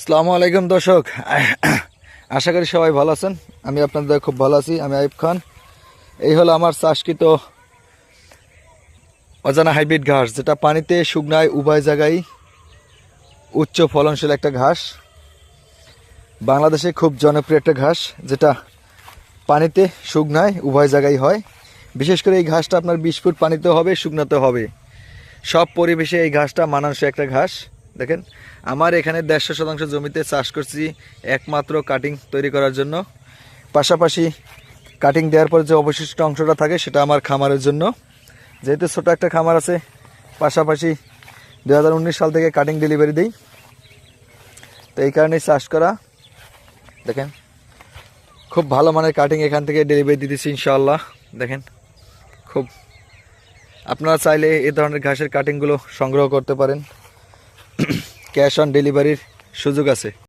আসসালামু আলাইকুম দর্শক, আশা করি সবাই ভালো আছেন। আমি আপনাদের খুব ভালো আছি। আমি আইয়ুব খান। এই হলো আমার চাষকৃত অজানা হাইব্রিড ঘাস, যেটা পানিতে শুকনায় উভয় জায়গায় উচ্চ ফলনশীল একটা ঘাস। বাংলাদেশে খুব জনপ্রিয় একটা ঘাস, যেটা পানিতে শুকনায় উভয় জায়গায় হয়। বিশেষ করে এই ঘাসটা আপনার 20 ফুট পানিতেও হবে, শুকনাতেও হবে। সব পরিবেশে এই ঘাসটা মানানসই একটা ঘাস। দেখেন, আমার এখানে 150 শতাংশ জমিতে চাষ করছি একমাত্র কাটিং তৈরি করার জন্য। পাশাপাশি কাটিং দেওয়ার পর যে অবশিষ্ট অংশটা থাকে সেটা আমার খামারের জন্য। যেহেতু ছোটো একটা খামার আছে, পাশাপাশি 2019 সাল থেকে কাটিং ডেলিভারি দিই, তো এই কারণেই চাষ করা। দেখেন, খুব ভালো মানের কাটিং এখান থেকে ডেলিভারি দিতেছি ইনশাআল্লাহ। দেখেন, খুব আপনারা চাইলে এই ধরনের ঘাসের কাটিংগুলো সংগ্রহ করতে পারেন। ক্যাশ অন ডেলিভারির সুযোগ আছে।